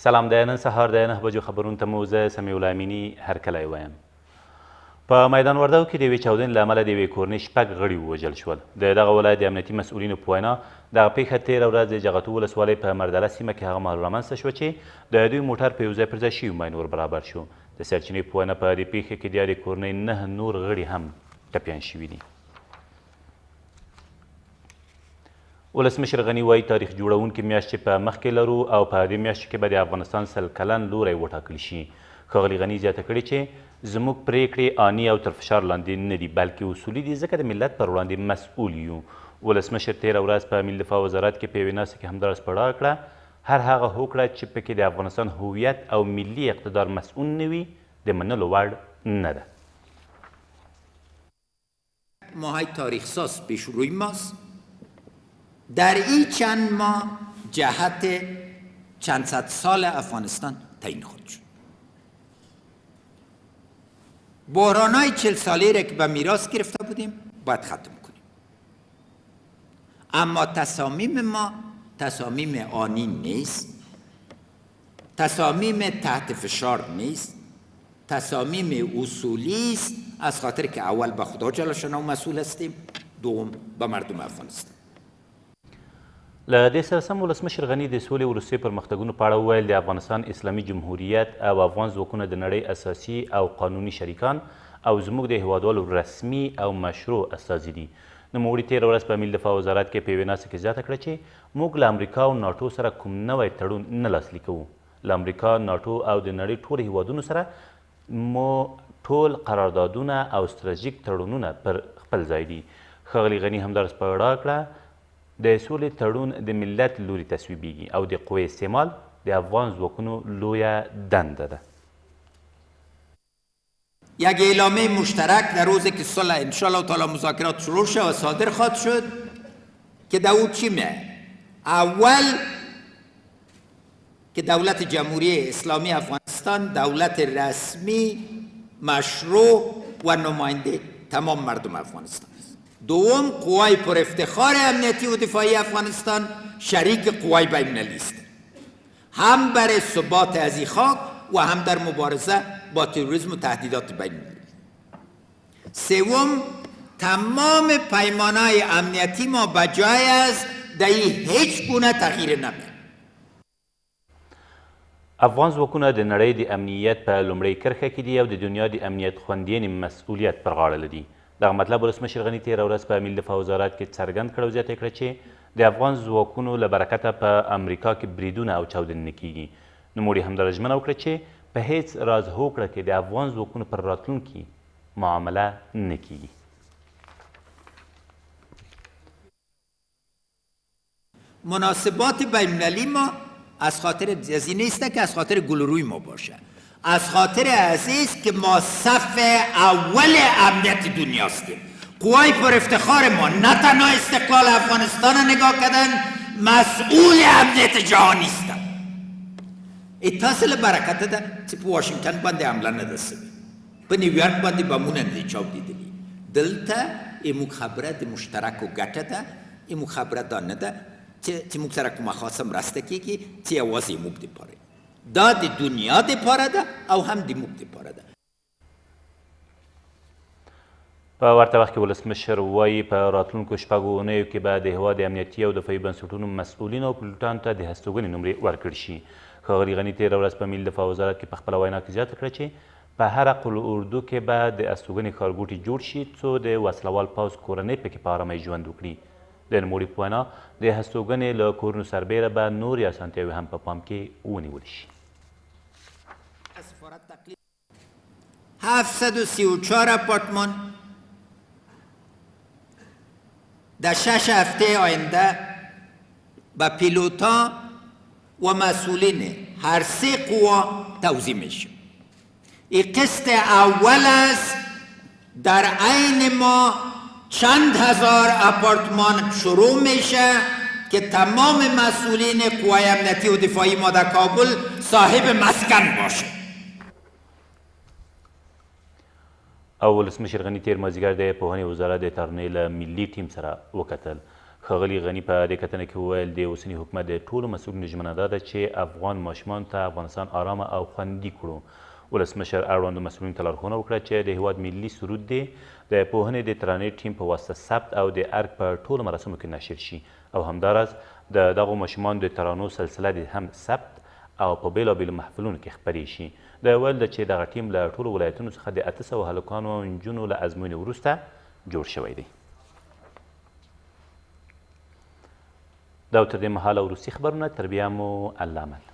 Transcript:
سلام د نن سهار د 9 بجو خبرونو ته مو زه سمیع الله امیني هرکلی وایم. په میدان وردګو کې د یوې چاودنې له امله د یوې کورنۍ 6 غړي ووژل شول. د دغه ولایت د امنیتي مسؤلینو په وینا دغه پیښه تېره ورځ د جغتو ولسوالۍ په مردله سیمه کې هغه مهال رامنځته شوه چې د دوی موټر په یو ځای پر ځای شوي ماین ور برابر شو. د سرچینې په وینا په دې پیښه کې د یادې کورنۍ 9 نور غړي هم ټپیان شوي دي. ولسمشر غني وایي تاریخ جوړونکې میاشت چې په مخ کې لرو او په دې میاشت کې به د افغانستان 100 کلن لوری وټاکل شي. ښاغلي غني زیاته کړې چې زموږ پریکړې آني او تر فشار لاندې نه دي بلکې اصولي دي ځکه د ملت پر وړاندې مسؤول یو. ولسمشر تېره ورځ په ملي دفاع وزارت کې په یوې ناستې کې همداراز پړاو کړه هر هغه هوکړه چې پکې د افغانستان هویت او ملي اقتدار مسؤول نه وي د منلو وړ نه ده. ماهای تاریخ ساز پیش روی ماست. در این چند ماه جهت چند صد سال افغانستان تعیین خود شد. بحران‌های 40 ساله را که به میراث گرفته بودیم باید ختم کنیم. اما تصامیم ما تصامیم آنی نیست، تصامیم تحت فشار نیست، تصامیم اصولی است، از خاطر که اول به خدا جل شانه مسئول هستیم، دوم به مردم افغانستان. له دې سره سم ولسمشر غني د سولې وروستیو پرمختګونو په اړه وویل د افغانستان اسلامي جمهوریت او افغان ځواکونه د نړۍ اساسي او قانوني شریکان او زموږ د هیوادوالو رسمي او مشروع استازي دي. نوموړي تېره ورځ په ملي دفاع وزارت کې په یوې ناستې کې زیاته کړه چې موږ له امریکا او ناټو سره کوم نوی تړون نه لاسلیک کوو. له امریکا، ناټو او د نړۍ ټولو هیوادونو سره مو ټول قراردادونه او ستراتیژیک تړونونه پر خپل ځای دي. ښاغلي غني همداراز په اړه کړه د سولې تړون د ملت لوري تصویبیږي او د قوې استعمال د افغان ځواکونو لویه دنده ده. یک اعلامیه مشترک در روزی که صلح انشاءالله تعالی مذاکرات شروع شد و صادر خواهد شد که در او چی میه؟ اول که دولت جمهوری اسلامی افغانستان دولت رسمی مشروع و نماینده تمام مردم افغانستان. دوم قوای پر افتخار امنیتی و دفاعی افغانستان شریک قوای بین المللی است، هم برای ثبات از این خاک و هم در مبارزه با تروریسم و تهدیدات بین المللی. سوم تمام پیمانهای امنیتی ما بجای است در این هیچ گونه تغییر نمیاد. افغان ځواکونه د نړۍ د امنیت په لومړۍ کرښه کې دي او د دنیا د امنیت خوندیینې مسؤلیت پر غاړه لري. دغه مطلب ولسمشر غني تېره ورځ په ملي دفاع وزارت کې څرګند کړ او زیاته کړه چې د افغان ځواکونو له برکته په امریکا کې بریدونه او چاودنې نه کیږي. نوموړي همداراز ژمنه وکړه چې په هیڅ راز هوکړه کې د افغان ځواکونو پر راتلونکي معامله نه کیږي. مناسبات بین المللی ما از خاطر از این نیست که از خاطر گلروی ما باشه، از خاطر عزیز که ما صف اول امنیت دنیا هستیم. قوای پر افتخار ما نه تنها استقلال افغانستان را نگاه کردن، مسئول امنیت جهانی هستن. اتصال برکت ده چې په واشنگتن باندې حمله نه ده سوې، په نیویارک باندې بمونه نه دي چاودېدلي. دلته ایموږ خبره د مشترکو ګټه ده، ایموږ خبره دا نه ده چې موږ سره کومه خاصه مرسته کېږي چې یوازې موږ دپاره دا د دنیا دپاره ده او هم د موږ دپاره ده. په ورته وخت کې ولسمشر وایي په راتلونکو 6 اونیو کې به د هېواد د امنیتي او دفاعي بنسټونو مسؤلینو او پیلوټانو ته د هستوګنې نمرې ورکړل شي. ښاغلي غني تېره ورځ په ملي دفاع وزارت کې په خپله وینا کې زیاته کړه چې په هره قل اردو کې به د استوګنې ښارګوټي جوړ شي څو د وسلوال پوځ کورنۍ پکې په ارامۍ ژوند وکړي. د نوموړي په وینا د هستوګنې له کورونو سربیره به نورې اسانتیاوې هم په پام کې ونیول شي. 734 آپارتمان در 6 هفته آینده به پیلوتا و مسئولین هر 3 قوا توزیع میشه. این قسط اول است. در عین ما چند هزار آپارتمان شروع میشه که تمام مسئولین قوای امنیتی و دفاعی ما در کابل صاحب مسکن باشه. او ولسمشر غني تېر مازدیګر د پوهنې وزارت د ترنې له ملي ټیم سره وکتل. ښاغلي غني په دې کتنه کې وویل د اوسني حکومت د ټولو مسؤلینو ژمنه دا ده چې افغان ماشومانو ته افغانستان آرامه او خوندي کړو. ولسمشر اړوندو مسؤلینو ته لارښوونه وکړه چې د هیواد ملي سرود دی د پوهنې د ترانې ټیم په واسطه ثبت او د ارګ په ټولو مراسمو کې نشر شي او همداراز د دغو ماشومانو د ترانو سلسله دې هم ثبت او په بېلابېلو محفلونو کې خپرې شي. د ویل ده چې دغه ټیم له ټولو ولایتونو څخه د 800 هلکانو او نجونو له ازموینې وروسته جوړ شوی دی. دا تر دې مهاله وروستي خبرونه، تر بیا مو الله امان.